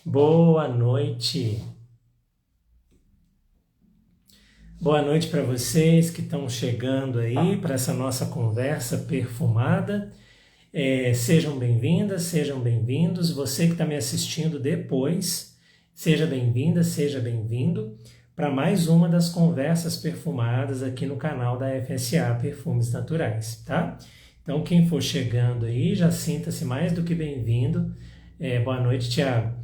Boa noite. Boa noite para vocês que estão chegando aí para essa nossa conversa perfumada. Sejam bem-vindas, sejam bem-vindos. Você que está me assistindo depois, seja bem-vinda, seja bem-vindo para mais uma das conversas perfumadas aqui no canal da FSA Perfumes Naturais, tá? Então, quem for chegando aí, já sinta-se mais do que bem-vindo. Boa noite, Tiago.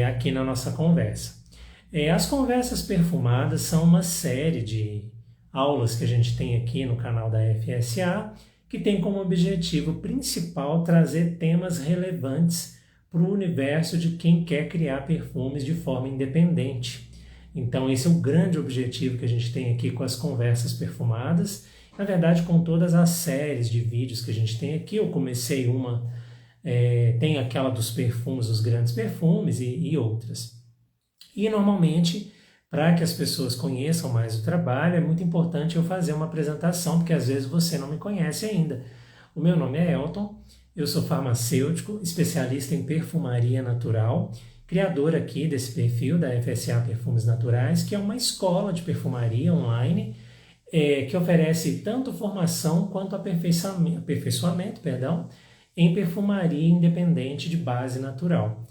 Aqui na nossa conversa. As conversas perfumadas são uma série de aulas que a gente tem aqui no canal da FSA, que tem como objetivo principal trazer temas relevantes para o universo de quem quer criar perfumes de forma independente. Então esse é o grande objetivo que a gente tem aqui com as conversas perfumadas. Na verdade, com todas as séries de vídeos que a gente tem aqui, eu comecei uma... tem aquela dos perfumes, dos grandes perfumes e outras. E normalmente, para que as pessoas conheçam mais o trabalho, é muito importante eu fazer uma apresentação, porque às vezes você não me conhece ainda. O meu nome é Elton, eu sou farmacêutico, especialista em perfumaria natural, criador aqui desse perfil da FSA Perfumes Naturais, que é uma escola de perfumaria online, que oferece tanto formação quanto aperfeiçoamento, em perfumaria independente de base natural.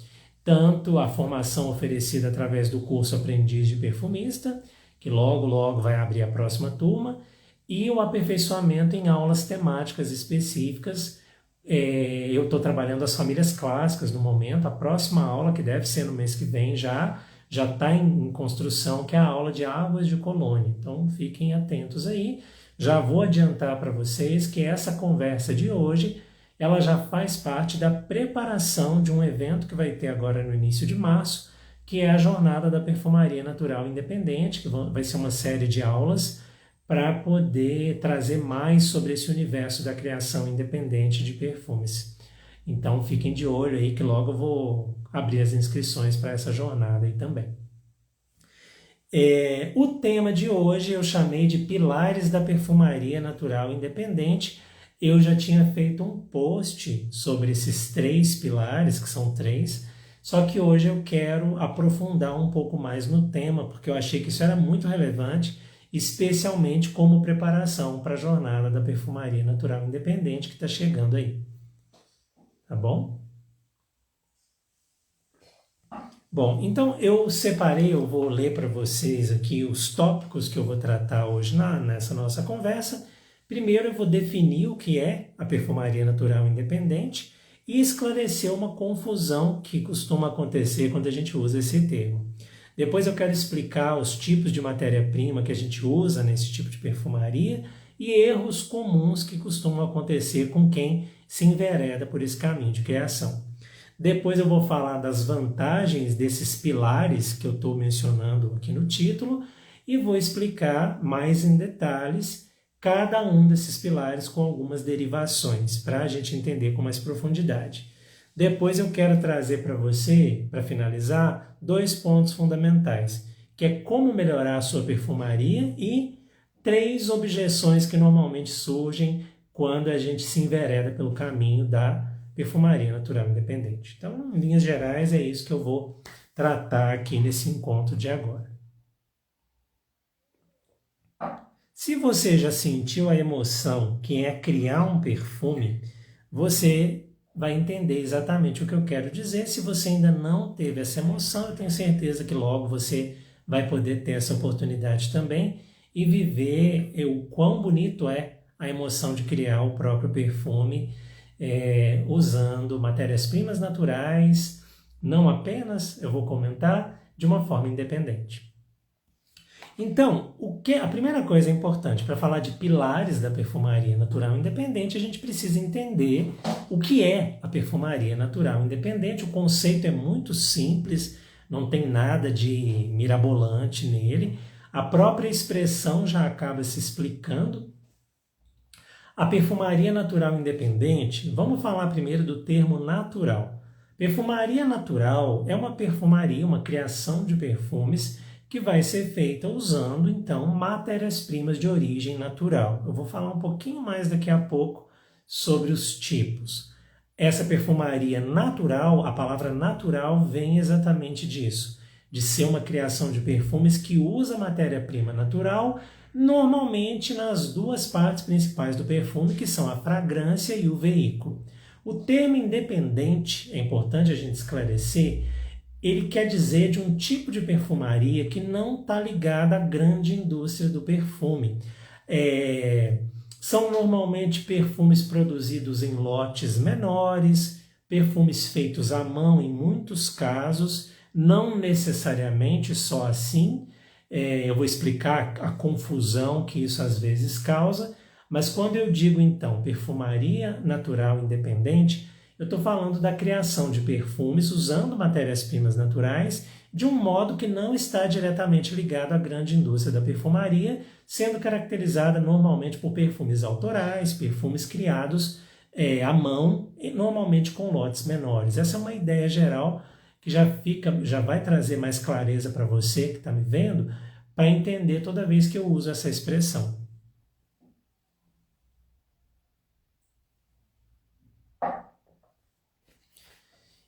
Tanto a formação oferecida através do curso Aprendiz de Perfumista, que logo vai abrir a próxima turma, e o aperfeiçoamento em aulas temáticas específicas. Eu estou trabalhando as famílias clássicas no momento. A próxima aula, que deve ser no mês que vem, já está em construção, que é a aula de águas de colônia. Então fiquem atentos aí. Já vou adiantar para vocês que essa conversa de hoje ela já faz parte da preparação de um evento que vai ter agora no início de março, que é a Jornada da Perfumaria Natural Independente, que vai ser uma série de aulas para poder trazer mais sobre esse universo da criação independente de perfumes. Então fiquem de olho aí que logo eu vou abrir as inscrições para essa jornada aí também. O tema de hoje eu chamei de Pilares da Perfumaria Natural Independente. Eu já tinha feito um post sobre esses 3 pilares, que são 3, só que hoje eu quero aprofundar um pouco mais no tema, porque eu achei que isso era muito relevante, especialmente como preparação para a jornada da perfumaria natural independente que está chegando aí. Tá bom? Bom, então eu separei, eu vou ler para vocês aqui os tópicos que eu vou tratar hoje nessa nossa conversa. Primeiro eu vou definir o que é a perfumaria natural independente e esclarecer uma confusão que costuma acontecer quando a gente usa esse termo. Depois eu quero explicar os tipos de matéria-prima que a gente usa nesse tipo de perfumaria e erros comuns que costumam acontecer com quem se envereda por esse caminho de criação. Depois eu vou falar das vantagens desses pilares que eu estou mencionando aqui no título e vou explicar mais em detalhes cada um desses pilares com algumas derivações, para a gente entender com mais profundidade. Depois eu quero trazer para você, para finalizar, 2 pontos fundamentais, que é como melhorar a sua perfumaria e 3 objeções que normalmente surgem quando a gente se envereda pelo caminho da perfumaria natural independente. Então, em linhas gerais, é isso que eu vou tratar aqui nesse encontro de agora. Se você já sentiu a emoção que é criar um perfume, você vai entender exatamente o que eu quero dizer. Se você ainda não teve essa emoção, eu tenho certeza que logo você vai poder ter essa oportunidade também e viver o quão bonito é a emoção de criar o próprio perfume usando matérias-primas naturais, não apenas, eu vou comentar, de uma forma independente. Então, a primeira coisa importante para falar de pilares da perfumaria natural independente, a gente precisa entender o que é a perfumaria natural independente. O conceito é muito simples, não tem nada de mirabolante nele. A própria expressão já acaba se explicando. A perfumaria natural independente, vamos falar primeiro do termo natural. Perfumaria natural é uma perfumaria, uma criação de perfumes que vai ser feita usando, então, matérias-primas de origem natural. Eu vou falar um pouquinho mais daqui a pouco sobre os tipos. Essa perfumaria natural, a palavra natural vem exatamente disso, de ser uma criação de perfumes que usa matéria-prima natural, normalmente nas duas partes principais do perfume, que são a fragrância e o veículo. O termo independente, é importante a gente esclarecer, ele quer dizer de um tipo de perfumaria que não está ligada à grande indústria do perfume. São normalmente perfumes produzidos em lotes menores, perfumes feitos à mão em muitos casos, não necessariamente só assim. Eu vou explicar a confusão que isso às vezes causa, mas quando eu digo então perfumaria natural independente, eu estou falando da criação de perfumes usando matérias-primas naturais de um modo que não está diretamente ligado à grande indústria da perfumaria, sendo caracterizada normalmente por perfumes autorais, perfumes criados à mão, normalmente com lotes menores. Essa é uma ideia geral que já vai trazer mais clareza para você que está me vendo, para entender toda vez que eu uso essa expressão.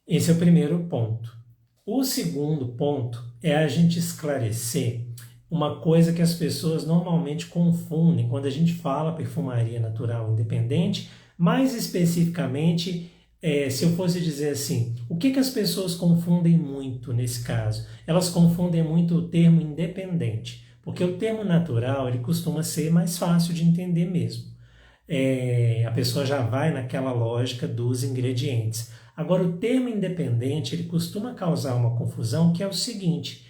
Esse é o primeiro ponto. O segundo ponto é a gente esclarecer uma coisa que as pessoas normalmente confundem quando a gente fala perfumaria natural independente, mais especificamente, se eu fosse dizer assim, o que as pessoas confundem muito nesse caso? Elas confundem muito o termo independente, porque o termo natural ele costuma ser mais fácil de entender mesmo. A pessoa já vai naquela lógica dos ingredientes. Agora, o termo independente, ele costuma causar uma confusão, que é o seguinte: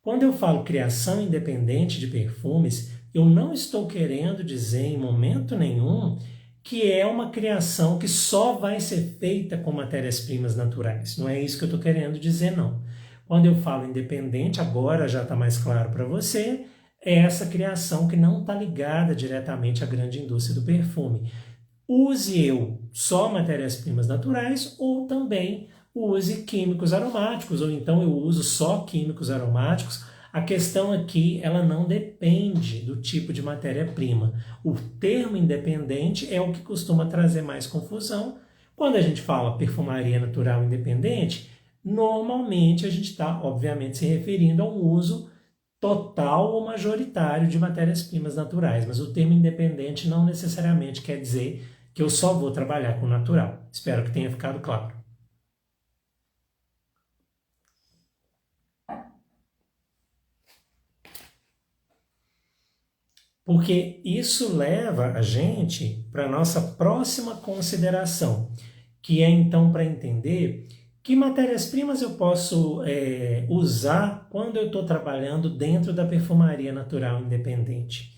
quando eu falo criação independente de perfumes, eu não estou querendo dizer em momento nenhum que é uma criação que só vai ser feita com matérias-primas naturais. Não é isso que eu estou querendo dizer, não. Quando eu falo independente, agora já está mais claro para você, é essa criação que não está ligada diretamente à grande indústria do perfume. Use eu só matérias-primas naturais ou também use químicos aromáticos, ou então eu uso só químicos aromáticos. A questão aqui, ela não depende do tipo de matéria-prima. O termo independente é o que costuma trazer mais confusão. Quando a gente fala perfumaria natural independente, normalmente a gente está, obviamente, se referindo ao uso total ou majoritário de matérias-primas naturais, mas o termo independente não necessariamente quer dizer que eu só vou trabalhar com natural. Espero que tenha ficado claro. Porque isso leva a gente para a nossa próxima consideração, que é então para entender que matérias-primas eu posso usar quando eu estou trabalhando dentro da perfumaria natural independente.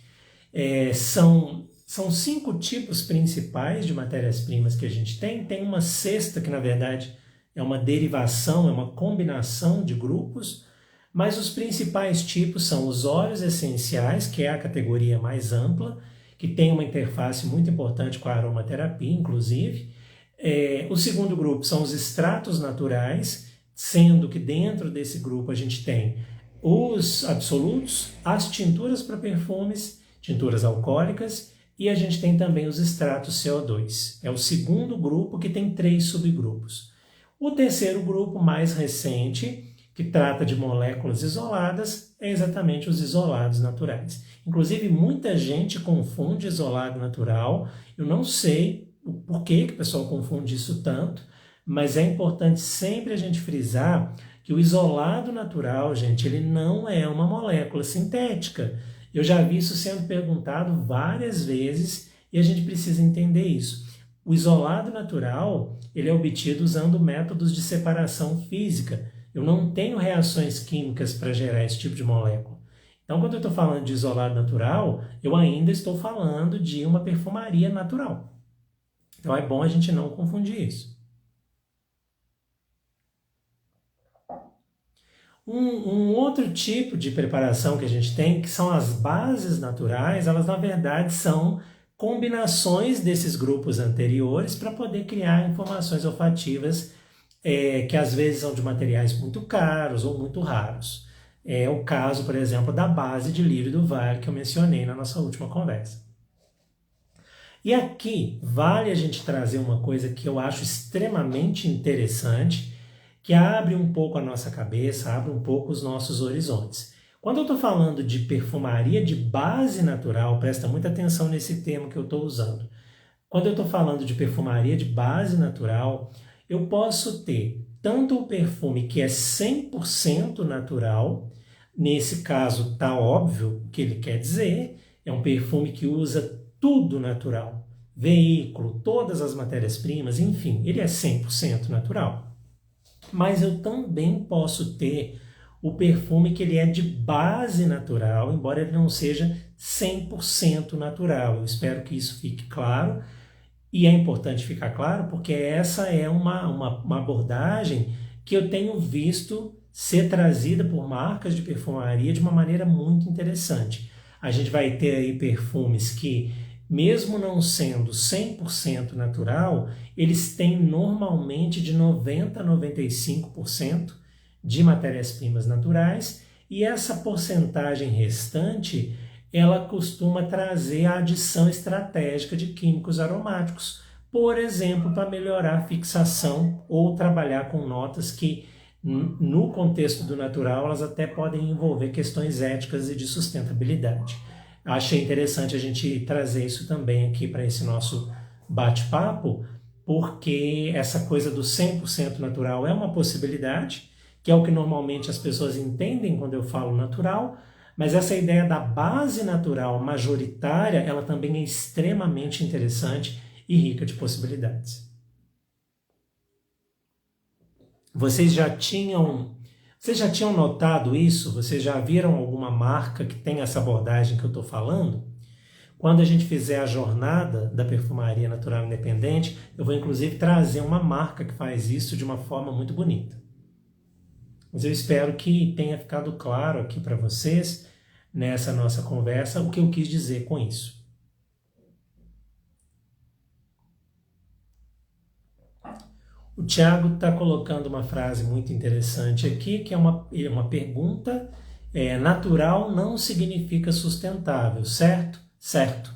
São 5 tipos principais de matérias-primas que a gente tem. Tem uma sexta que, na verdade, é uma derivação, é uma combinação de grupos, mas os principais tipos são os óleos essenciais, que é a categoria mais ampla, que tem uma interface muito importante com a aromaterapia, inclusive. O segundo grupo são os extratos naturais, sendo que dentro desse grupo a gente tem os absolutos, as tinturas para perfumes, tinturas alcoólicas, e a gente tem também os extratos CO2. É o segundo grupo que tem 3 subgrupos. O terceiro grupo, mais recente, que trata de moléculas isoladas, é exatamente os isolados naturais. Inclusive, muita gente confunde isolado natural. Eu não sei o porquê que o pessoal confunde isso tanto, mas é importante sempre a gente frisar que o isolado natural, gente, ele não é uma molécula sintética. Eu já vi isso sendo perguntado várias vezes e a gente precisa entender isso. O isolado natural, ele é obtido usando métodos de separação física. Eu não tenho reações químicas para gerar esse tipo de molécula. Então, quando eu estou falando de isolado natural, eu ainda estou falando de uma perfumaria natural. Então, é bom a gente não confundir isso. Um outro tipo de preparação que a gente tem, que são as bases naturais, elas na verdade são combinações desses grupos anteriores para poder criar informações olfativas que às vezes são de materiais muito caros ou muito raros. É o caso, por exemplo, da base de lírio do vale que eu mencionei na nossa última conversa. E aqui vale a gente trazer uma coisa que eu acho extremamente interessante, que abre um pouco a nossa cabeça, abre um pouco os nossos horizontes. Quando eu estou falando de perfumaria de base natural, presta muita atenção nesse termo que eu estou usando. Quando eu estou falando de perfumaria de base natural, eu posso ter tanto o perfume que é 100% natural, nesse caso está óbvio o que ele quer dizer, é um perfume que usa tudo natural, veículo, todas as matérias-primas, enfim, ele é 100% natural. Mas eu também posso ter o perfume que ele é de base natural, embora ele não seja 100% natural. Eu espero que isso fique claro, e é importante ficar claro porque essa é uma abordagem que eu tenho visto ser trazida por marcas de perfumaria de uma maneira muito interessante. A gente vai ter aí perfumes que, mesmo não sendo 100% natural, eles têm normalmente de 90% a 95% de matérias-primas naturais, e essa porcentagem restante, ela costuma trazer a adição estratégica de químicos aromáticos, por exemplo, para melhorar a fixação ou trabalhar com notas que, no contexto do natural, elas até podem envolver questões éticas e de sustentabilidade. Achei interessante a gente trazer isso também aqui para esse nosso bate-papo, porque essa coisa do 100% natural é uma possibilidade, que é o que normalmente as pessoas entendem quando eu falo natural, mas essa ideia da base natural majoritária, ela também é extremamente interessante e rica de possibilidades. Vocês já tinham notado isso? Vocês já viram alguma marca que tem essa abordagem que eu estou falando? Quando a gente fizer a jornada da perfumaria natural independente, eu vou inclusive trazer uma marca que faz isso de uma forma muito bonita. Mas eu espero que tenha ficado claro aqui para vocês, nessa nossa conversa, o que eu quis dizer com isso. O Tiago está colocando uma frase muito interessante aqui, que é uma pergunta. Natural não significa sustentável, certo? Certo.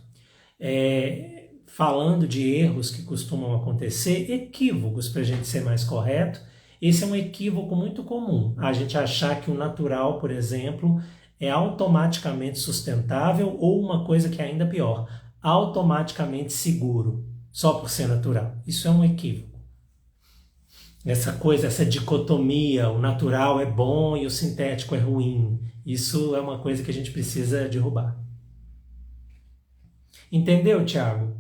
Falando de erros que costumam acontecer, equívocos, para a gente ser mais correto, esse é um equívoco muito comum. A gente achar que o natural, por exemplo, é automaticamente sustentável, ou uma coisa que é ainda pior, automaticamente seguro, só por ser natural. Isso é um equívoco. Essa dicotomia, o natural é bom e o sintético é ruim, isso é uma coisa que a gente precisa derrubar. Entendeu, Tiago?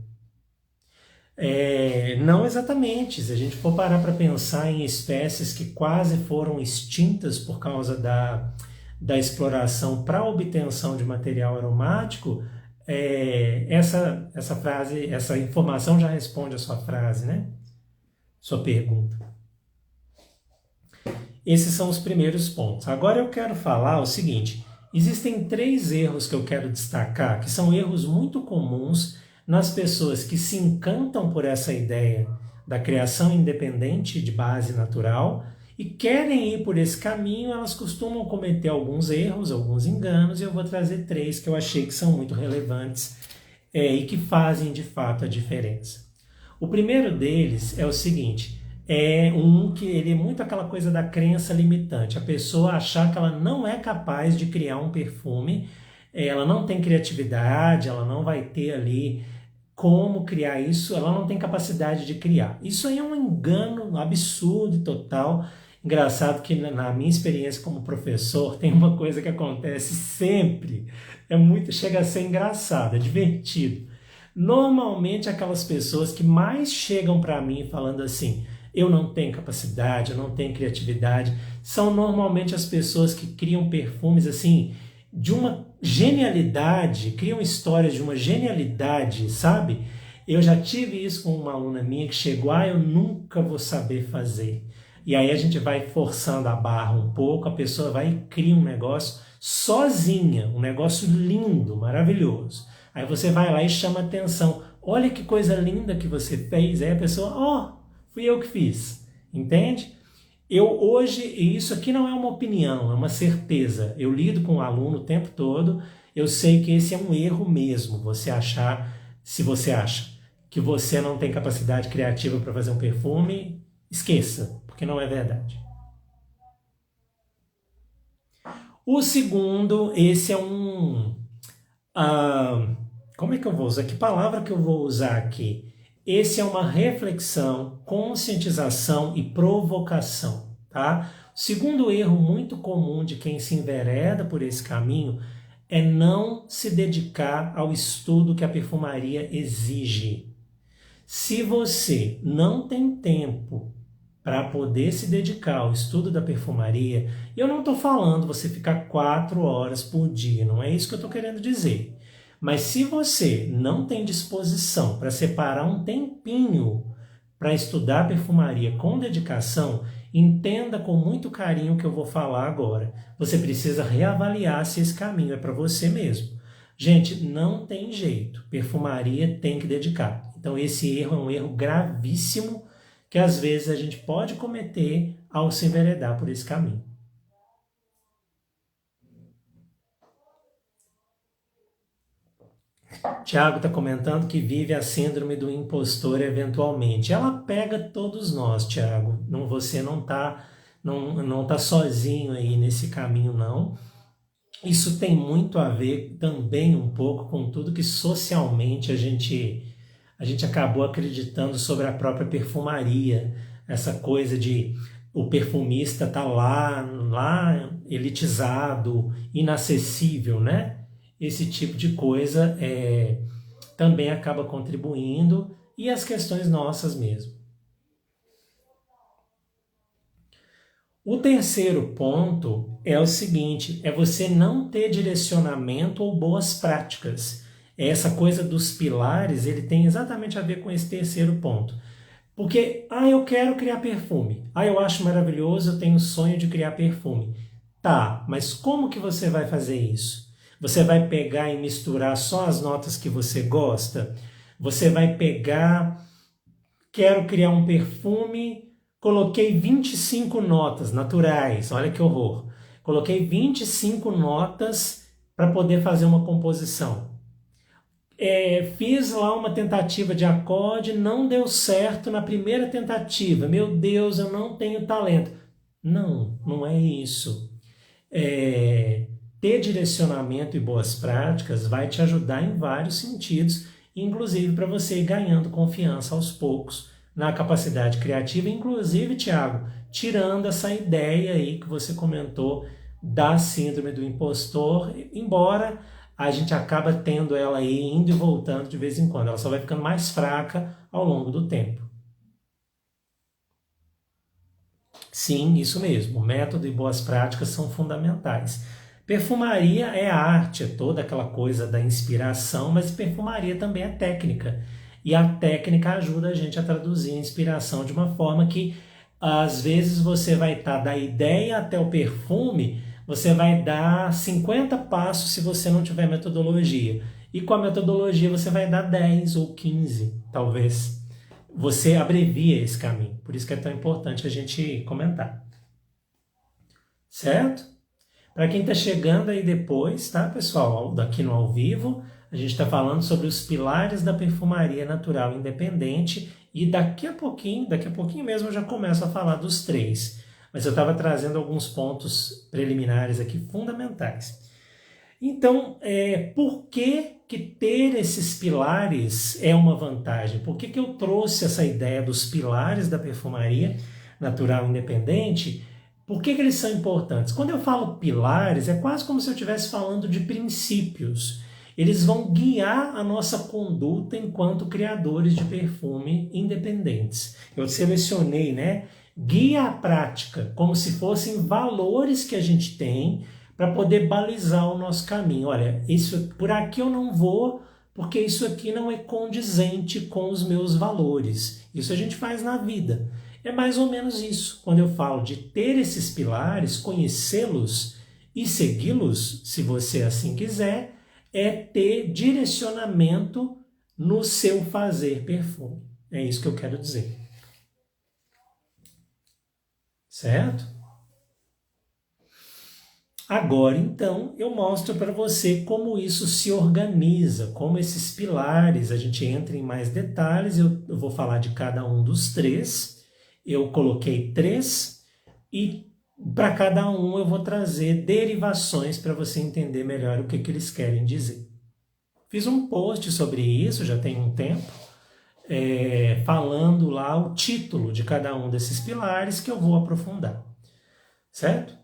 Não exatamente. Se a gente for parar para pensar em espécies que quase foram extintas por causa da exploração para a obtenção de material aromático, essa informação já responde a sua frase, né? Sua pergunta. Esses são os primeiros pontos. Agora eu quero falar o seguinte: existem 3 erros que eu quero destacar, que são erros muito comuns nas pessoas que se encantam por essa ideia da criação independente de base natural e querem ir por esse caminho. Elas costumam cometer alguns erros, alguns enganos, e eu vou trazer 3 que eu achei que são muito relevantes e que fazem de fato a diferença. O primeiro deles é o seguinte: que ele é muito aquela coisa da crença limitante, a pessoa achar que ela não é capaz de criar um perfume, ela não tem criatividade, ela não vai ter ali como criar isso, ela não tem capacidade de criar. Isso aí é um engano absurdo e total. Engraçado que na minha experiência como professor tem uma coisa que acontece sempre, chega a ser engraçado, é divertido. Normalmente aquelas pessoas que mais chegam para mim falando assim: eu não tenho capacidade, eu não tenho criatividade, são normalmente as pessoas que criam perfumes assim de uma genialidade, criam histórias de uma genialidade, sabe? Eu já tive isso com uma aluna minha que chegou: eu nunca vou saber fazer. E aí a gente vai forçando a barra um pouco, a pessoa vai e cria um negócio sozinha, um negócio lindo, maravilhoso. Aí você vai lá e chama atenção: olha que coisa linda que você fez. Aí a pessoa: fui eu que fiz. Entende? Hoje, e isso aqui não é uma opinião, é uma certeza. Eu lido com o aluno o tempo todo, eu sei que esse é um erro mesmo, se você acha. que você não tem capacidade criativa para fazer um perfume, esqueça, porque não é verdade. O segundo, esse é como é que eu vou usar? Que palavra que eu vou usar aqui? Esse é uma reflexão, conscientização e provocação, tá? O segundo erro muito comum de quem se envereda por esse caminho é não se dedicar ao estudo que a perfumaria exige. Se você não tem tempo para poder se dedicar ao estudo da perfumaria, eu não estou falando você ficar 4 horas por dia, não é isso que eu estou querendo dizer. Mas se você não tem disposição para separar um tempinho para estudar perfumaria com dedicação, entenda com muito carinho o que eu vou falar agora. Você precisa reavaliar se esse caminho é para você mesmo. Gente, não tem jeito. Perfumaria tem que dedicar. Então esse erro é um erro gravíssimo que às vezes a gente pode cometer ao se enveredar por esse caminho. Tiago está comentando que vive a síndrome do impostor eventualmente. Ela pega todos nós, Tiago. Você não tá sozinho aí nesse caminho, não. Isso tem muito a ver também um pouco com tudo que socialmente a gente acabou acreditando sobre a própria perfumaria. Essa coisa de o perfumista tá lá elitizado, inacessível, né? Esse tipo de coisa também acaba contribuindo, e as questões nossas mesmo. O terceiro ponto é o seguinte, é você não ter direcionamento ou boas práticas. Essa coisa dos pilares, ele tem exatamente a ver com esse terceiro ponto. Porque, eu quero criar perfume. Eu acho maravilhoso, eu tenho o sonho de criar perfume. Tá, mas como que você vai fazer isso? Você vai pegar e misturar só as notas que você gosta? Você vai pegar, quero criar um perfume, coloquei 25 notas naturais, olha que horror. Coloquei 25 notas para poder fazer uma composição. Fiz lá uma tentativa de acorde, não deu certo na primeira tentativa. Meu Deus, eu não tenho talento. Não, não é isso. Ter direcionamento e boas práticas vai te ajudar em vários sentidos, inclusive para você ir ganhando confiança aos poucos na capacidade criativa, inclusive, Tiago, tirando essa ideia aí que você comentou da síndrome do impostor, embora a gente acaba tendo ela aí indo e voltando de vez em quando, ela só vai ficando mais fraca ao longo do tempo. Sim, isso mesmo. O método e boas práticas são fundamentais. Perfumaria é arte, é toda aquela coisa da inspiração, mas perfumaria também é técnica. E a técnica ajuda a gente a traduzir a inspiração de uma forma que, às vezes, você vai estar da ideia até o perfume, você vai dar 50 passos se você não tiver metodologia. E com a metodologia você vai dar 10 ou 15, talvez. Você abrevia esse caminho. Por isso que é tão importante a gente comentar. Certo? Para quem está chegando aí depois, tá, pessoal? Daqui no ao vivo, a gente está falando sobre os pilares da perfumaria natural independente e daqui a pouquinho mesmo eu já começo a falar dos 3. Mas eu estava trazendo alguns pontos preliminares aqui fundamentais. Então, por que ter esses pilares é uma vantagem? Por que eu trouxe essa ideia dos pilares da perfumaria natural independente? Por que eles são importantes? Quando eu falo pilares, é quase como se eu estivesse falando de princípios. Eles vão guiar a nossa conduta enquanto criadores de perfume independentes. Eu selecionei, guia a prática, como se fossem valores que a gente tem para poder balizar o nosso caminho. Olha, por aqui eu não vou, porque isso aqui não é condizente com os meus valores. Isso a gente faz na vida. É mais ou menos isso. Quando eu falo de ter esses pilares, conhecê-los e segui-los, se você assim quiser, é ter direcionamento no seu fazer perfume. É isso que eu quero dizer. Certo? Agora, então, eu mostro para você como isso se organiza, como esses pilares, a gente entra em mais detalhes, eu vou falar de cada um dos três, eu coloquei três, e para cada um eu vou trazer derivações para você entender melhor o que, que eles querem dizer. Fiz um post sobre isso, já tem um tempo, falando lá o título de cada um desses pilares que eu vou aprofundar, certo?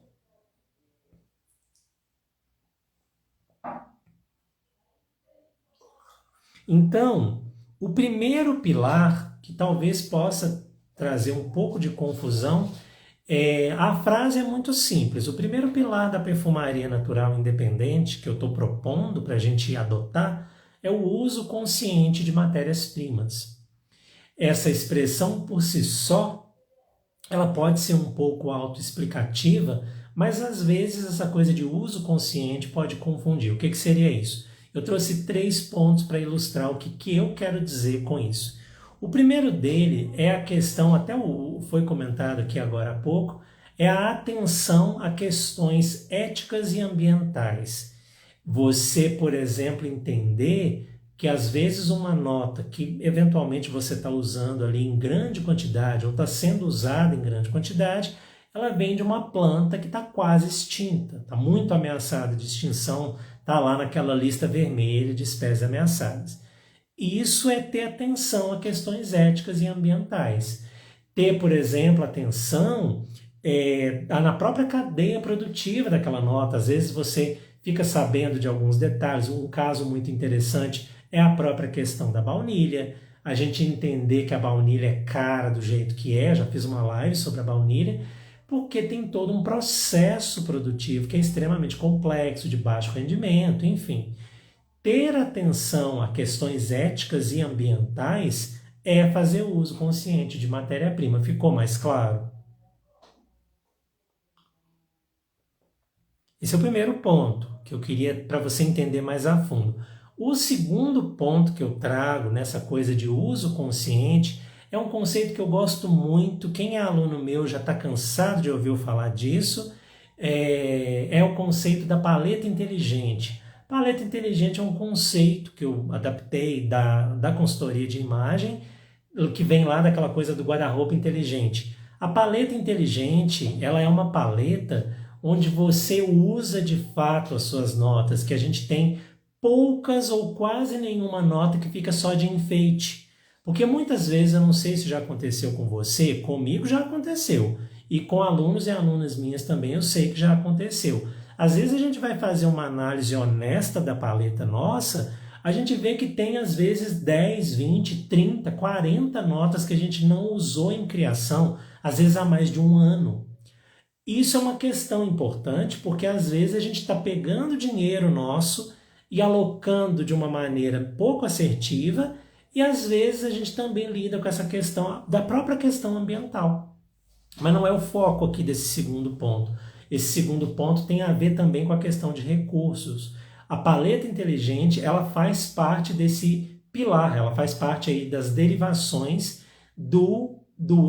Então, o primeiro pilar, que talvez possa trazer um pouco de confusão, a frase é muito simples. O primeiro pilar da perfumaria natural independente que eu estou propondo para a gente adotar é o uso consciente de matérias-primas. Essa expressão por si só, ela pode ser um pouco autoexplicativa, mas às vezes essa coisa de uso consciente pode confundir. O que seria isso? Eu trouxe 3 pontos para ilustrar o que eu quero dizer com isso. O primeiro dele é a questão, até foi comentado aqui agora há pouco, é a atenção a questões éticas e ambientais. Você, por exemplo, entender que às vezes uma nota que eventualmente você está usando ali em grande quantidade ou está sendo usada em grande quantidade, ela vem de uma planta que está quase extinta, está muito ameaçada de extinção, está lá naquela lista vermelha de espécies ameaçadas. Isso é ter atenção a questões éticas e ambientais. Ter, por exemplo, atenção na própria cadeia produtiva daquela nota. Às vezes você fica sabendo de alguns detalhes. Um caso muito interessante é a própria questão da baunilha. A gente entender que a baunilha é cara do jeito que é, já fiz uma live sobre a baunilha, porque tem todo um processo produtivo que é extremamente complexo, de baixo rendimento, enfim. Ter atenção a questões éticas e ambientais é fazer o uso consciente de matéria-prima. Ficou mais claro? Esse é o primeiro ponto que eu queria para você entender mais a fundo. O segundo ponto que eu trago nessa coisa de uso consciente é um conceito que eu gosto muito. Quem é aluno meu já está cansado de ouvir eu falar disso. É o conceito da paleta inteligente. Paleta inteligente é um conceito que eu adaptei da consultoria de imagem, que vem lá daquela coisa do guarda-roupa inteligente. A paleta inteligente, ela é uma paleta onde você usa de fato as suas notas, que a gente tem poucas ou quase nenhuma nota que fica só de enfeite. Porque muitas vezes, eu não sei se já aconteceu com você, comigo já aconteceu. E com alunos e alunas minhas também eu sei que já aconteceu. Às vezes a gente vai fazer uma análise honesta da paleta nossa, a gente vê que tem às vezes 10, 20, 30, 40 notas que a gente não usou em criação, às vezes há mais de um ano. Isso é uma questão importante porque às vezes a gente está pegando dinheiro nosso e alocando de uma maneira pouco assertiva e às vezes a gente também lida com essa questão da própria questão ambiental. Mas não é o foco aqui desse segundo ponto. Esse segundo ponto tem a ver também com a questão de recursos. A paleta inteligente, ela faz parte desse pilar, ela faz parte aí das derivações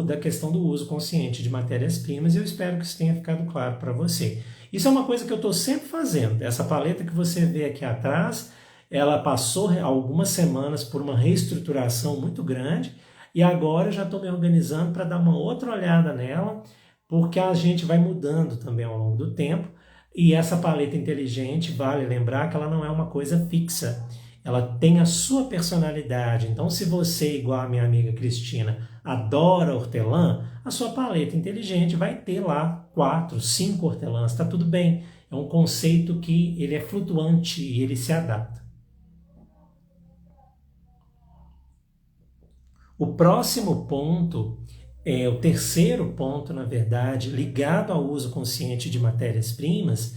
da questão do uso consciente de matérias-primas, e eu espero que isso tenha ficado claro para você. Isso é uma coisa que eu estou sempre fazendo. Essa paleta que você vê aqui atrás, ela passou algumas semanas por uma reestruturação muito grande, e agora eu já estou me organizando para dar uma outra olhada nela, porque a gente vai mudando também ao longo do tempo, e essa paleta inteligente, vale lembrar que ela não é uma coisa fixa, ela tem a sua personalidade. Então, se você, igual a minha amiga Cristina, adora hortelã, a sua paleta inteligente vai ter lá 4, 5 hortelãs, está tudo bem. É um conceito que ele é flutuante e ele se adapta. O próximo ponto, o terceiro ponto, na verdade, ligado ao uso consciente de matérias-primas,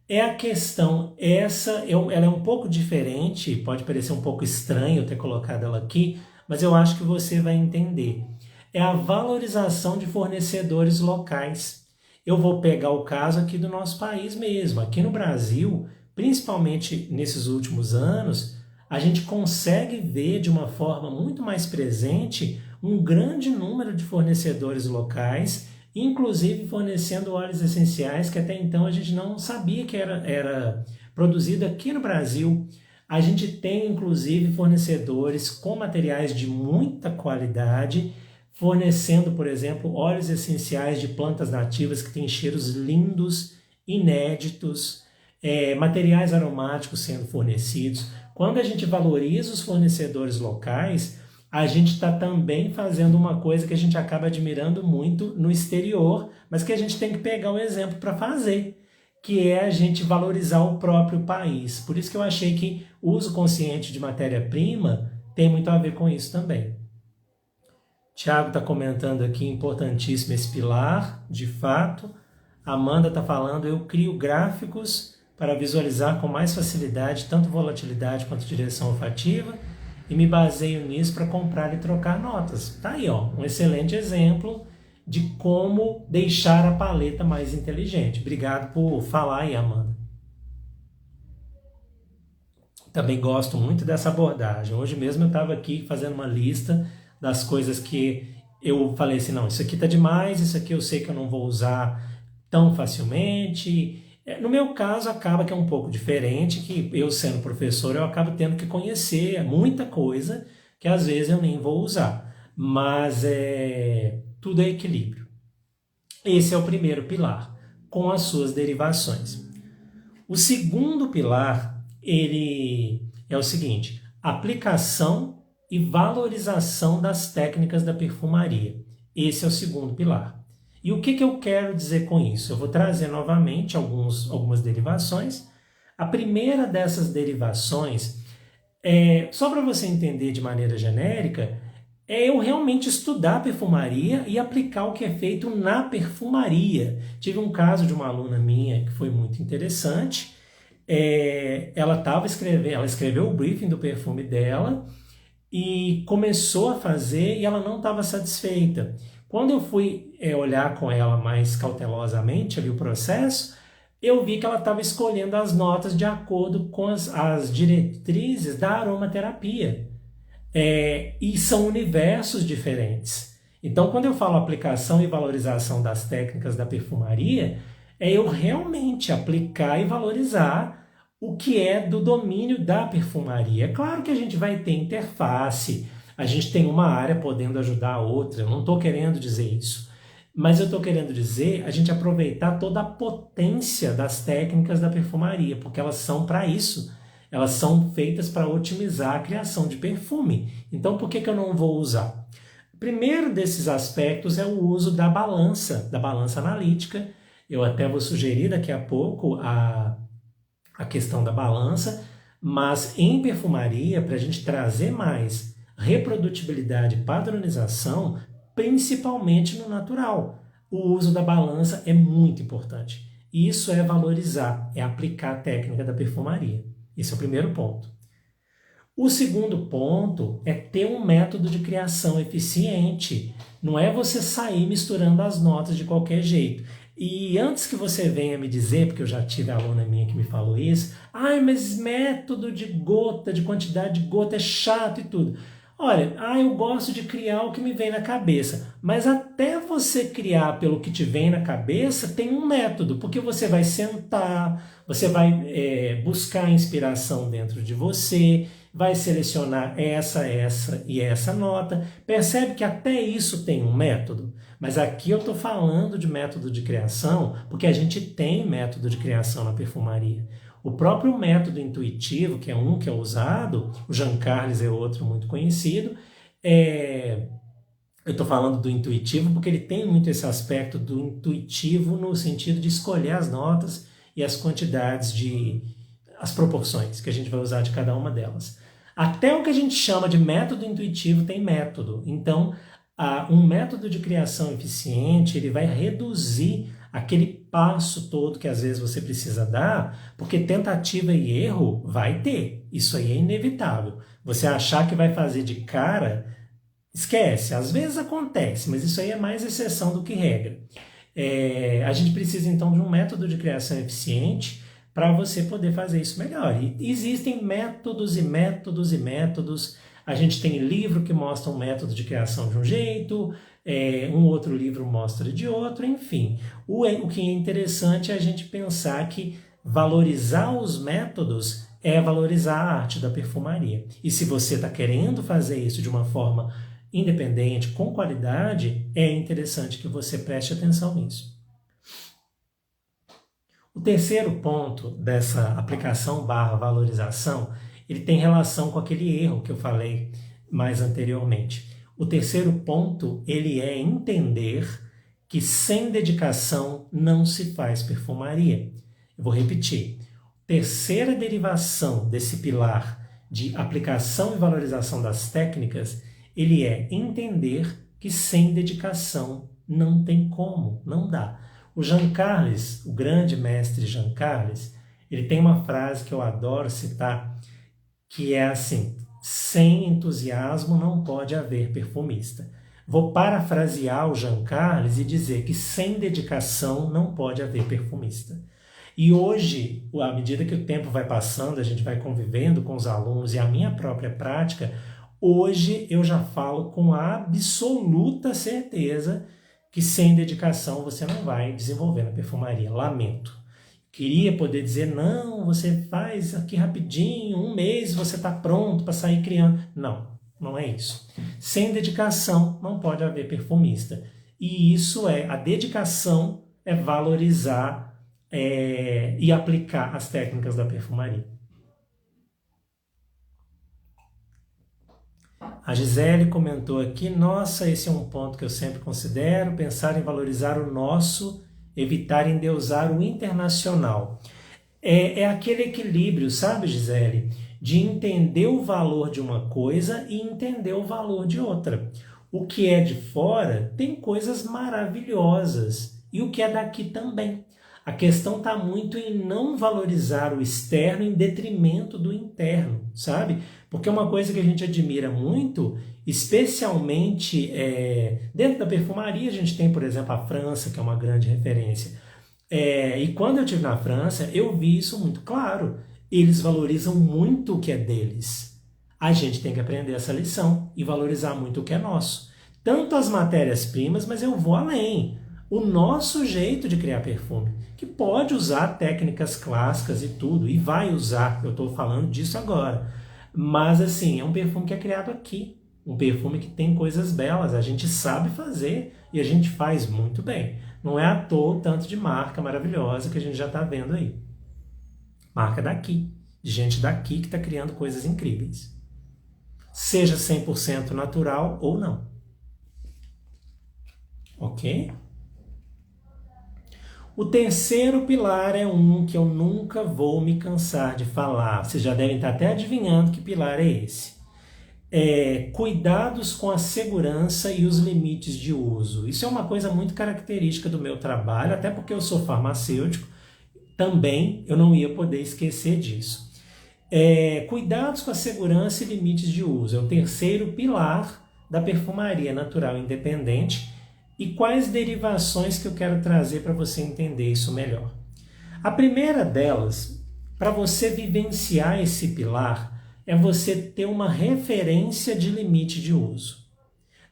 é a questão, ela é um pouco diferente, pode parecer um pouco estranho eu ter colocado ela aqui, mas eu acho que você vai entender. É a valorização de fornecedores locais. Eu vou pegar o caso aqui do nosso país mesmo. Aqui no Brasil, principalmente nesses últimos anos, a gente consegue ver de uma forma muito mais presente um grande número de fornecedores locais inclusive fornecendo óleos essenciais que até então a gente não sabia que era produzido aqui no Brasil. A gente tem, inclusive, fornecedores com materiais de muita qualidade, fornecendo, por exemplo, óleos essenciais de plantas nativas que têm cheiros lindos, inéditos, materiais aromáticos sendo fornecidos. Quando a gente valoriza os fornecedores locais, a gente está também fazendo uma coisa que a gente acaba admirando muito no exterior, mas que a gente tem que pegar um exemplo para fazer, que é a gente valorizar o próprio país. Por isso que eu achei que o uso consciente de matéria-prima tem muito a ver com isso também. Tiago está comentando aqui, importantíssimo esse pilar, de fato. Amanda está falando, eu crio gráficos para visualizar com mais facilidade tanto volatilidade quanto direção olfativa e me baseio nisso para comprar e trocar notas. Tá aí, ó, um excelente exemplo de como deixar a paleta mais inteligente. Obrigado por falar aí, Amanda. Também gosto muito dessa abordagem. Hoje mesmo eu estava aqui fazendo uma lista das coisas que eu falei assim, não, isso aqui tá demais, isso aqui eu sei que eu não vou usar tão facilmente. No meu caso, acaba que é um pouco diferente, que eu sendo professor, eu acabo tendo que conhecer muita coisa que às vezes eu nem vou usar. Mas tudo é equilíbrio. Esse é o primeiro pilar, com as suas derivações. O segundo pilar, ele é o seguinte, aplicação e valorização das técnicas da perfumaria. Esse é o segundo pilar. E o que eu quero dizer com isso? Eu vou trazer novamente algumas derivações. A primeira dessas derivações, só para você entender de maneira genérica, é eu realmente estudar perfumaria e aplicar o que é feito na perfumaria. Tive um caso de uma aluna minha que foi muito interessante. Ela escreveu o briefing do perfume dela e começou a fazer e ela não estava satisfeita. Quando eu fui olhar com ela mais cautelosamente ali o processo, eu vi que ela estava escolhendo as notas de acordo com as diretrizes da aromaterapia. E são universos diferentes. Então, quando eu falo aplicação e valorização das técnicas da perfumaria, é eu realmente aplicar e valorizar o que é do domínio da perfumaria. É claro que a gente vai ter interface, a gente tem uma área podendo ajudar a outra, eu não estou querendo dizer isso. Mas eu estou querendo dizer a gente aproveitar toda a potência das técnicas da perfumaria, porque elas são para isso. Elas são feitas para otimizar a criação de perfume. Então, por que eu não vou usar? O primeiro desses aspectos é o uso da balança analítica. Eu até vou sugerir daqui a pouco a questão da balança, mas em perfumaria, para a gente trazer mais reprodutibilidade e padronização, principalmente no natural, o uso da balança é muito importante. Isso é valorizar, é aplicar a técnica da perfumaria. Esse é o primeiro ponto. O segundo ponto é ter um método de criação eficiente. Não é você sair misturando as notas de qualquer jeito. E antes que você venha me dizer, porque eu já tive aluna minha que me falou isso, mas método de gota, de quantidade de gota é chato e tudo. Olha, eu gosto de criar o que me vem na cabeça, mas até você criar pelo que te vem na cabeça, tem um método, porque você vai sentar, você vai buscar inspiração dentro de você, vai selecionar essa e essa nota. Percebe que até isso tem um método? Mas aqui eu estou falando de método de criação, porque a gente tem método de criação na perfumaria. O próprio método intuitivo, que é um que é usado, o Jean Carles é outro muito conhecido, eu estou falando do intuitivo porque ele tem muito esse aspecto do intuitivo no sentido de escolher as notas e as quantidades as proporções que a gente vai usar de cada uma delas. Até o que a gente chama de método intuitivo tem método. Então, um método de criação eficiente, ele vai reduzir aquele passo todo que às vezes você precisa dar, porque tentativa e erro vai ter. Isso aí é inevitável. Você achar que vai fazer de cara, esquece. Às vezes acontece, mas isso aí é mais exceção do que regra. A gente precisa então de um método de criação eficiente para você poder fazer isso melhor. E existem métodos e métodos e métodos. A gente tem livro que mostra um método de criação de um jeito, um outro livro mostra de outro, enfim. O que é interessante é a gente pensar que valorizar os métodos é valorizar a arte da perfumaria. E se você está querendo fazer isso de uma forma independente, com qualidade, é interessante que você preste atenção nisso. O terceiro ponto dessa aplicação / valorização, ele tem relação com aquele erro que eu falei mais anteriormente. O terceiro ponto, ele é entender que sem dedicação não se faz perfumaria. Eu vou repetir. Terceira derivação desse pilar de aplicação e valorização das técnicas, ele é entender que sem dedicação não tem como, não dá. O Jean Carles, o grande mestre Jean Carles, ele tem uma frase que eu adoro citar, que é assim: sem entusiasmo não pode haver perfumista. Vou parafrasear o Jean Carles e dizer que sem dedicação não pode haver perfumista. E hoje, à medida que o tempo vai passando, a gente vai convivendo com os alunos e a minha própria prática, hoje eu já falo com absoluta certeza que sem dedicação você não vai desenvolver na perfumaria. Lamento. Queria poder dizer, não, você faz aqui rapidinho, 1 mês você está pronto para sair criando. Não, não é isso. Sem dedicação não pode haver perfumista. E isso a dedicação é valorizar e aplicar as técnicas da perfumaria. A Gisele comentou aqui, nossa, esse é um ponto que eu sempre considero, pensar em valorizar o nosso, evitar endeusar o internacional. É aquele equilíbrio, sabe, Gisele? De entender o valor de uma coisa e entender o valor de outra. O que é de fora tem coisas maravilhosas e o que é daqui também. A questão está muito em não valorizar o externo em detrimento do interno, sabe? Porque uma coisa que a gente admira muito, especialmente dentro da perfumaria, a gente tem, por exemplo, a França, que é uma grande referência. E quando eu estive na França, eu vi isso muito claro. Eles valorizam muito o que é deles. A gente tem que aprender essa lição e valorizar muito o que é nosso. Tanto as matérias-primas, mas eu vou além. O nosso jeito de criar perfume, que pode usar técnicas clássicas e tudo, e vai usar, eu estou falando disso agora. Mas assim, é um perfume que é criado aqui, um perfume que tem coisas belas, a gente sabe fazer e a gente faz muito bem. Não é à toa o tanto de marca maravilhosa que a gente já está vendo aí. Marca daqui, de gente daqui que está criando coisas incríveis. Seja 100% natural ou não. Ok? O terceiro pilar é um que eu nunca vou me cansar de falar. Vocês já devem estar até adivinhando que pilar é esse. Cuidados com a segurança e os limites de uso. Isso é uma coisa muito característica do meu trabalho, até porque eu sou farmacêutico, também eu não ia poder esquecer disso. Cuidados com a segurança e limites de uso. É o terceiro pilar da perfumaria natural independente. E quais derivações que eu quero trazer para você entender isso melhor? A primeira delas, para você vivenciar esse pilar, é você ter uma referência de limite de uso.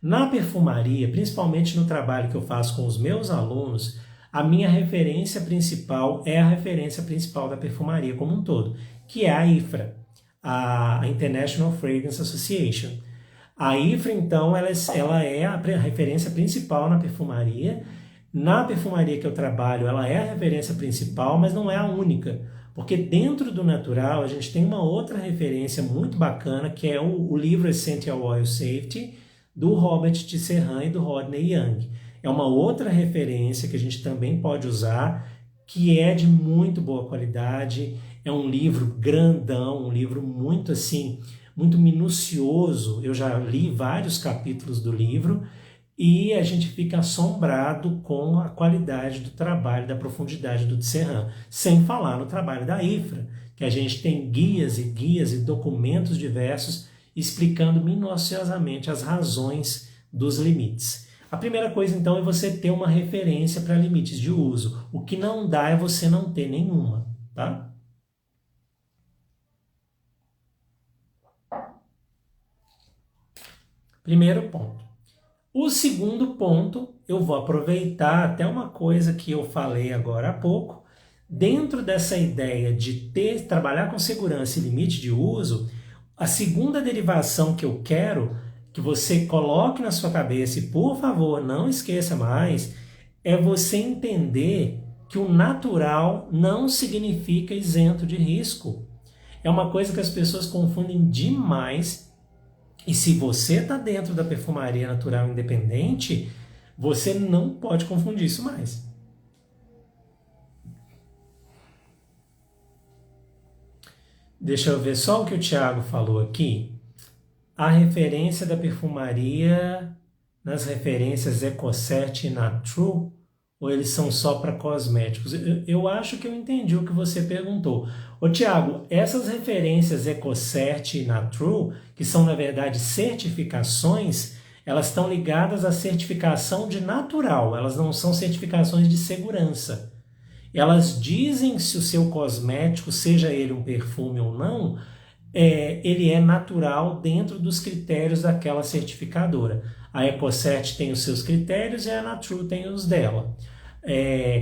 Na perfumaria, principalmente no trabalho que eu faço com os meus alunos, a minha referência principal é a referência principal da perfumaria como um todo, que é a IFRA, a International Fragrance Association. A IFRA, então, ela é a referência principal na perfumaria. Na perfumaria que eu trabalho, ela é a referência principal, mas não é a única. Porque dentro do natural, a gente tem uma outra referência muito bacana, que é o livro Essential Oil Safety, do Robert Tisserand e do Rodney Young. É uma outra referência que a gente também pode usar, que é de muito boa qualidade. É um livro grandão, um livro muito assim, muito minucioso. Eu já li vários capítulos do livro e a gente fica assombrado com a qualidade do trabalho, da profundidade do Tisserand, sem falar no trabalho da IFRA, que a gente tem guias e documentos diversos explicando minuciosamente as razões dos limites. A primeira coisa, então, é você ter uma referência para limites de uso. O que não dá é você não ter nenhuma, tá? Primeiro ponto. O segundo ponto, eu vou aproveitar até uma coisa que eu falei agora há pouco. Dentro dessa ideia de trabalhar com segurança e limite de uso, a segunda derivação que eu quero que você coloque na sua cabeça, e por favor, não esqueça mais, é você entender que o natural não significa isento de risco. É uma coisa que as pessoas confundem demais. E se você está dentro da perfumaria natural independente, você não pode confundir isso mais. Deixa eu ver só o que o Thiago falou aqui. A referência da perfumaria nas referências EcoCert e Natrue, ou eles são só para cosméticos? Eu acho que eu entendi o que você perguntou. Ô Tiago, essas referências EcoCert e Natrue, que são na verdade certificações, elas estão ligadas à certificação de natural, elas não são certificações de segurança. Elas dizem se o seu cosmético, seja ele um perfume ou não, ele é natural dentro dos critérios daquela certificadora. A EcoCert tem os seus critérios e a Natrue tem os dela.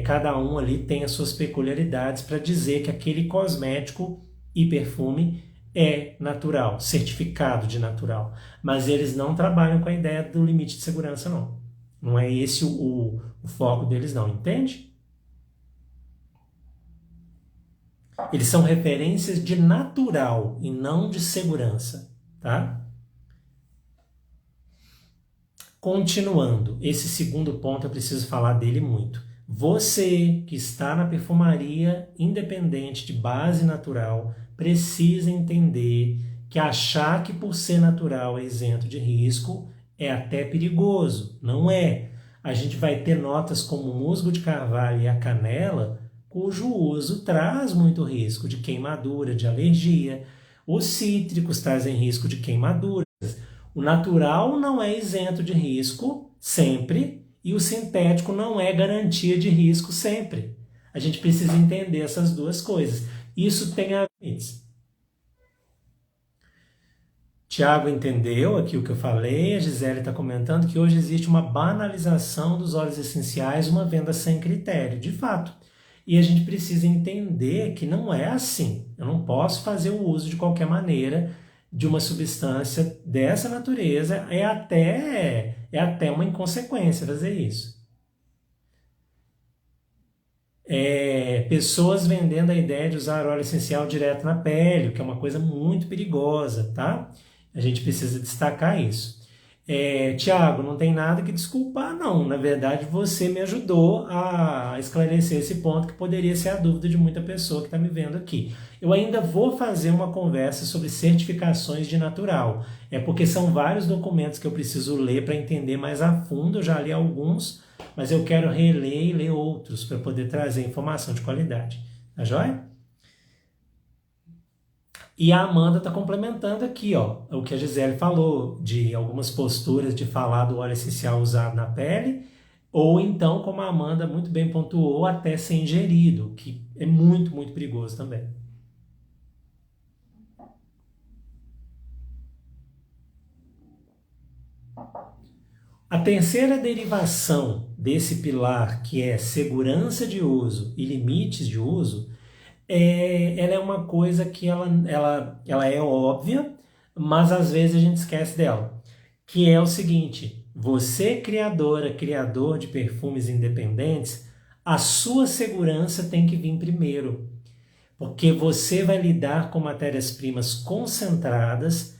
Cada um ali tem as suas peculiaridades para dizer que aquele cosmético e perfume é natural, certificado de natural. Mas eles não trabalham com a ideia do limite de segurança, não. Não é esse o foco deles, não, entende? Eles são referências de natural e não de segurança, tá? Continuando, esse segundo ponto eu preciso falar dele muito. Você que está na perfumaria independente de base natural precisa entender que achar que por ser natural é isento de risco é até perigoso. Não é. A gente vai ter notas como o musgo de carvalho e a canela, cujo uso traz muito risco de queimadura, de alergia. Os cítricos trazem risco de queimadura. O natural não é isento de risco sempre e o sintético não é garantia de risco sempre. A gente precisa entender essas duas coisas. Isso tem a ver. Tiago entendeu aqui o que eu falei, a Gisele está comentando que hoje existe uma banalização dos óleos essenciais, uma venda sem critério, de fato. E a gente precisa entender que não é assim. Eu não posso fazer o uso de qualquer maneira de uma substância dessa natureza, é até uma inconsequência fazer isso. Pessoas vendendo a ideia de usar óleo essencial direto na pele, o que é uma coisa muito perigosa, tá? A gente precisa destacar isso. Tiago, não tem nada que desculpar, não. Na verdade, você me ajudou a esclarecer esse ponto que poderia ser a dúvida de muita pessoa que está me vendo aqui. Eu ainda vou fazer uma conversa sobre certificações de natural. Porque são vários documentos que eu preciso ler para entender mais a fundo. Eu já li alguns, mas eu quero reler e ler outros para poder trazer informação de qualidade. Tá joia? E a Amanda está complementando aqui, ó, o que a Gisele falou, de algumas posturas de falar do óleo essencial usado na pele, ou então, como a Amanda muito bem pontuou, até ser ingerido, que é muito, muito perigoso também. A terceira derivação desse pilar, que é segurança de uso e limites de uso, ela é uma coisa que ela é óbvia, mas às vezes a gente esquece dela. Que é o seguinte: você, criadora, criador de perfumes independentes, a sua segurança tem que vir primeiro. Porque você vai lidar com matérias-primas concentradas,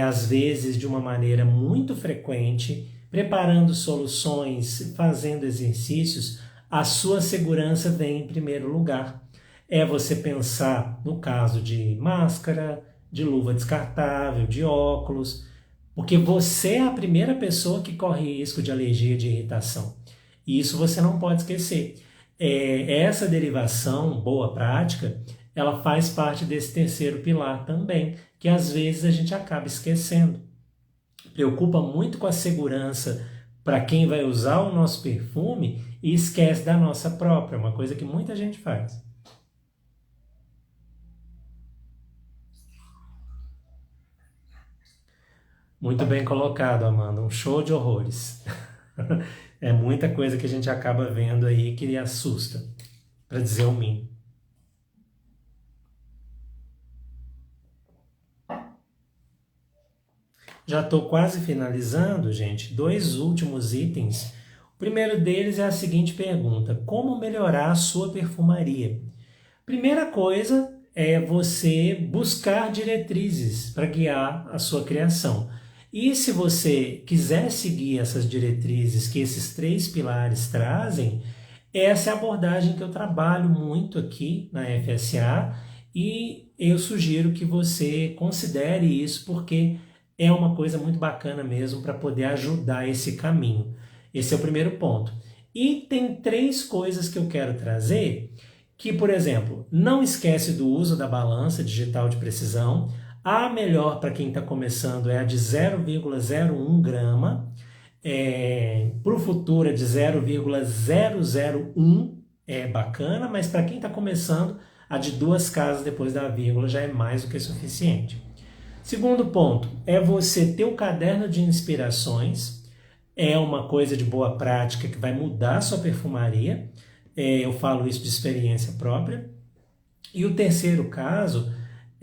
às vezes de uma maneira muito frequente, preparando soluções, fazendo exercícios, a sua segurança vem em primeiro lugar. É você pensar no caso de máscara, de luva descartável, de óculos, porque você é a primeira pessoa que corre risco de alergia, de irritação. E isso você não pode esquecer. Essa derivação, boa prática, ela faz parte desse terceiro pilar também, que às vezes a gente acaba esquecendo. Preocupa muito com a segurança para quem vai usar o nosso perfume e esquece da nossa própria, uma coisa que muita gente faz. Muito bem colocado, Amanda. Um show de horrores. É muita coisa que a gente acaba vendo aí que assusta, para dizer o mínimo. Já estou quase finalizando, gente. 2 últimos itens. O primeiro deles é a seguinte pergunta: como melhorar a sua perfumaria? Primeira coisa é você buscar diretrizes para guiar a sua criação. E se você quiser seguir essas diretrizes que esses 3 pilares trazem, essa é a abordagem que eu trabalho muito aqui na FSA e eu sugiro que você considere isso porque é uma coisa muito bacana mesmo para poder ajudar esse caminho. Esse é o primeiro ponto. E tem 3 coisas que eu quero trazer que, por exemplo, não esquece do uso da balança digital de precisão. A melhor para quem está começando é a de 0,01 grama. Para o futuro é de 0,001, é bacana, mas para quem está começando, a de 2 casas depois da vírgula já é mais do que suficiente. Segundo ponto, é você ter o caderno de inspirações, é uma coisa de boa prática que vai mudar a sua perfumaria, eu falo isso de experiência própria. E o terceiro caso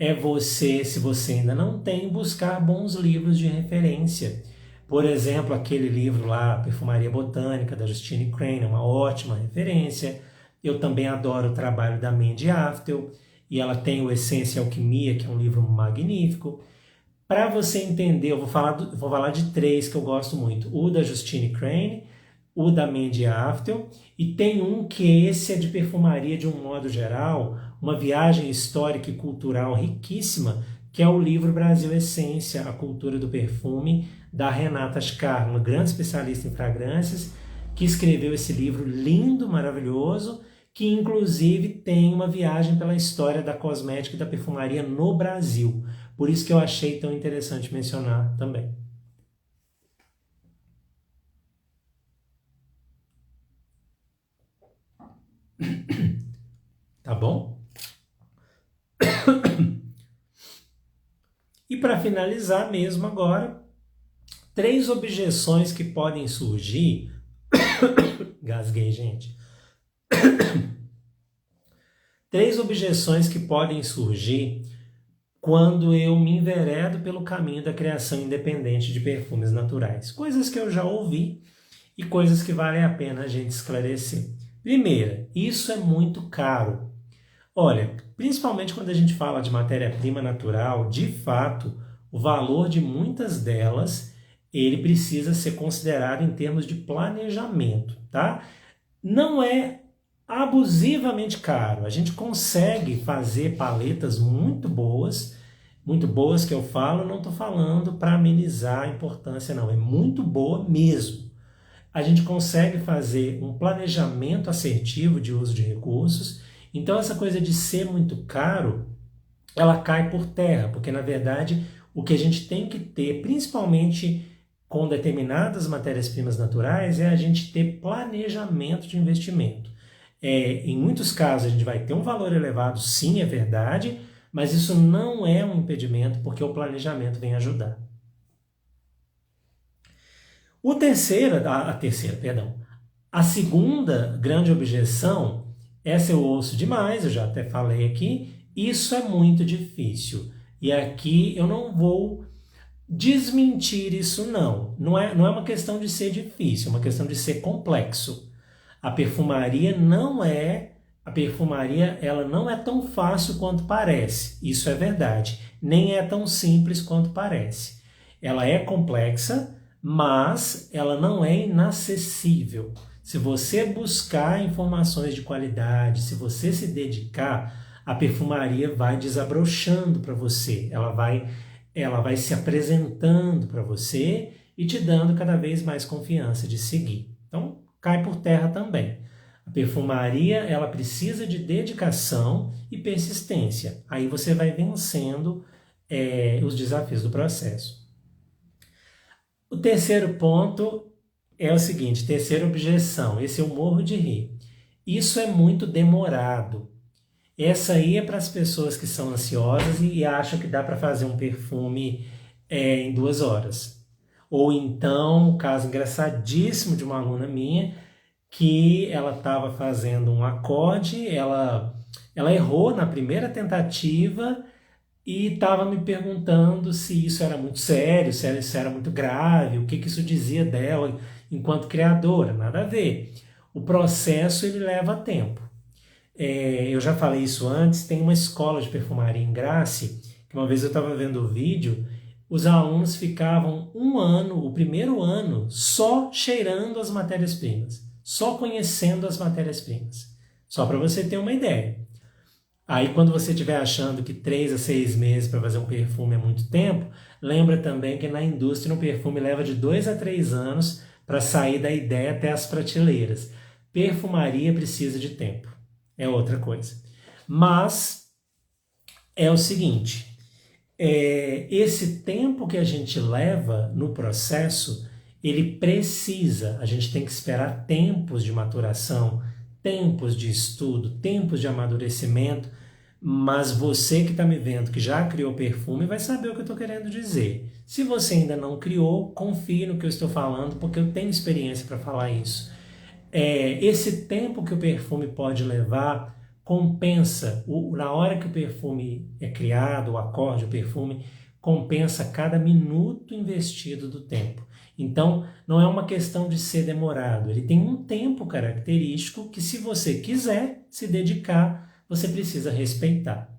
é você, se você ainda não tem, buscar bons livros de referência. Por exemplo, aquele livro lá, Perfumaria Botânica, da Justine Crane, é uma ótima referência. Eu também adoro o trabalho da Mandy Aftel, e ela tem o Essência e Alquimia, que é um livro magnífico. Para você entender, eu vou falar de 3 que eu gosto muito. O da Justine Crane, o da Mandy Aftel, e tem um que esse é de perfumaria de um modo geral, uma viagem histórica e cultural riquíssima, que é o livro Brasil Essência, a cultura do perfume, da Renata Scar, uma grande especialista em fragrâncias, que escreveu esse livro lindo, maravilhoso, que inclusive tem uma viagem pela história da cosmética e da perfumaria no Brasil. Por isso que eu achei tão interessante mencionar também. Tá bom? E para finalizar mesmo agora, 3 objeções que podem surgir. Gasguei, gente. 3 objeções que podem surgir quando eu me enveredo pelo caminho da criação independente de perfumes naturais. Coisas que eu já ouvi e coisas que valem a pena a gente esclarecer. Primeira, isso é muito caro. Olha, principalmente quando a gente fala de matéria-prima natural, de fato, o valor de muitas delas, ele precisa ser considerado em termos de planejamento, tá? Não é abusivamente caro. A gente consegue fazer paletas muito boas que eu falo, não estou falando para amenizar a importância, não, é muito boa mesmo. A gente consegue fazer um planejamento assertivo de uso de recursos, então essa coisa de ser muito caro, ela cai por terra, porque na verdade o que a gente tem que ter, principalmente com determinadas matérias-primas naturais, é a gente ter planejamento de investimento. Em muitos casos a gente vai ter um valor elevado, sim, é verdade, mas isso não é um impedimento, porque o planejamento vem ajudar. A segunda grande objeção, essa eu ouço demais, eu já até falei aqui, isso é muito difícil. E aqui eu não vou desmentir isso, não. Não é uma questão de ser difícil, é uma questão de ser complexo. A perfumaria ela não é tão fácil quanto parece. Isso é verdade. Nem é tão simples quanto parece. Ela é complexa, mas ela não é inacessível. Se você buscar informações de qualidade, se você se dedicar, a perfumaria vai desabrochando para você. Ela vai se apresentando para você e te dando cada vez mais confiança de seguir. Então, cai por terra também. A perfumaria, ela precisa de dedicação e persistência. Aí você vai vencendo os desafios do processo. O terceiro ponto é o seguinte, terceira objeção, esse eu morro de rir. Isso é muito demorado. Essa aí é para as pessoas que são ansiosas e acham que dá para fazer um perfume em 2 horas. Ou então, um caso engraçadíssimo de uma aluna minha, que ela estava fazendo um acorde, ela errou na primeira tentativa e estava me perguntando se isso era muito sério, se isso era muito grave, o que isso dizia dela enquanto criadora. Nada a ver. O processo ele leva tempo. Eu já falei isso antes, tem uma escola de perfumaria em Grace, que uma vez eu estava vendo o vídeo, os alunos ficavam um ano, o primeiro ano, só cheirando as matérias-primas, só conhecendo as matérias-primas. Só para você ter uma ideia. Aí quando você estiver achando que 3 a 6 meses para fazer um perfume é muito tempo, lembra também que na indústria um perfume leva de 2 a 3 anos para sair da ideia até as prateleiras. Perfumaria precisa de tempo. É outra coisa. Mas é o seguinte, esse tempo que a gente leva no processo, ele precisa, a gente tem que esperar tempos de maturação, tempos de estudo, tempos de amadurecimento, mas você que está me vendo, que já criou perfume, vai saber o que eu estou querendo dizer. Se você ainda não criou, confie no que eu estou falando, porque eu tenho experiência para falar isso. Esse tempo que o perfume pode levar compensa, na hora que o perfume é criado, o acorde, o perfume, compensa cada minuto investido do tempo. Então, não é uma questão de ser demorado, ele tem um tempo característico que, se você quiser se dedicar, você precisa respeitar.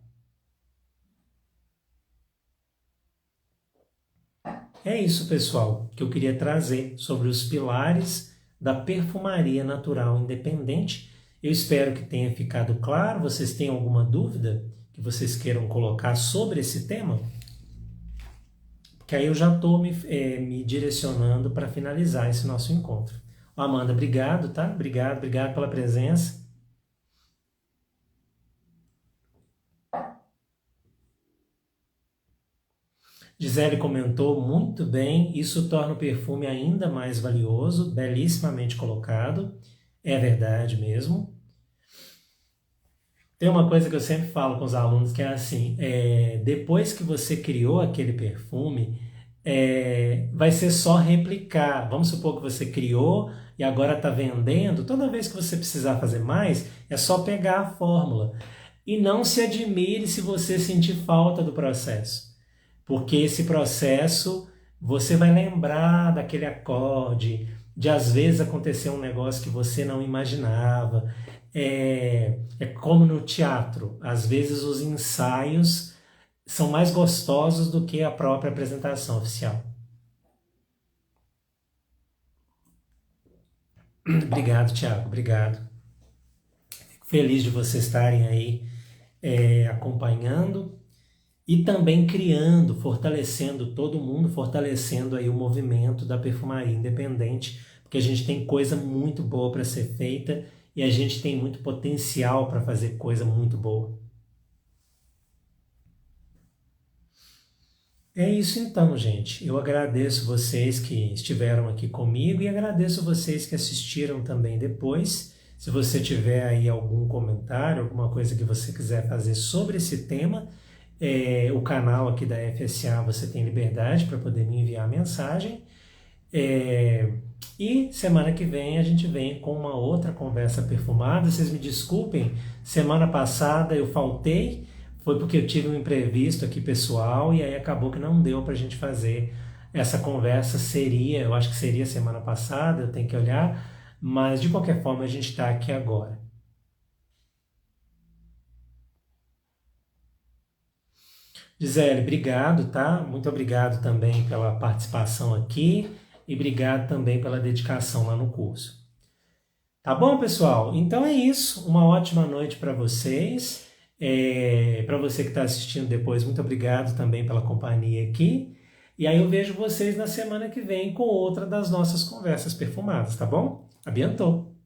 É isso, pessoal, que eu queria trazer sobre os pilares da perfumaria natural independente. Eu espero que tenha ficado claro. Vocês têm alguma dúvida que vocês queiram colocar sobre esse tema? Porque aí eu já estou me direcionando para finalizar esse nosso encontro. Amanda, obrigado, tá? Obrigado pela presença. Gisele comentou muito bem, isso torna o perfume ainda mais valioso, belissimamente colocado, é verdade mesmo. Tem uma coisa que eu sempre falo com os alunos que é assim, depois que você criou aquele perfume, vai ser só replicar. Vamos supor que você criou e agora está vendendo, toda vez que você precisar fazer mais, é só pegar a fórmula. E não se admire se você sentir falta do processo. Porque esse processo, você vai lembrar daquele acorde, de às vezes acontecer um negócio que você não imaginava. É como no teatro, às vezes os ensaios são mais gostosos do que a própria apresentação oficial. Obrigado, Thiago, obrigado. Fico feliz de vocês estarem aí acompanhando. E também criando, fortalecendo todo mundo, fortalecendo aí o movimento da perfumaria independente, porque a gente tem coisa muito boa para ser feita e a gente tem muito potencial para fazer coisa muito boa. É isso então, gente. Eu agradeço vocês que estiveram aqui comigo e agradeço vocês que assistiram também depois. Se você tiver aí algum comentário, alguma coisa que você quiser fazer sobre esse tema, o canal aqui da FSA você tem liberdade para poder me enviar mensagem. E semana que vem a gente vem com uma outra conversa perfumada. Vocês me desculpem, semana passada eu faltei, foi porque eu tive um imprevisto aqui pessoal e aí acabou que não deu para a gente fazer essa conversa. Eu acho que seria semana passada, eu tenho que olhar, mas de qualquer forma a gente está aqui agora. Gisele, obrigado, tá? Muito obrigado também pela participação aqui e obrigado também pela dedicação lá no curso. Tá bom, pessoal? Então é isso. Uma ótima noite para vocês. Para você que está assistindo depois, muito obrigado também pela companhia aqui. E aí eu vejo vocês na semana que vem com outra das nossas conversas perfumadas, tá bom? Abiantou!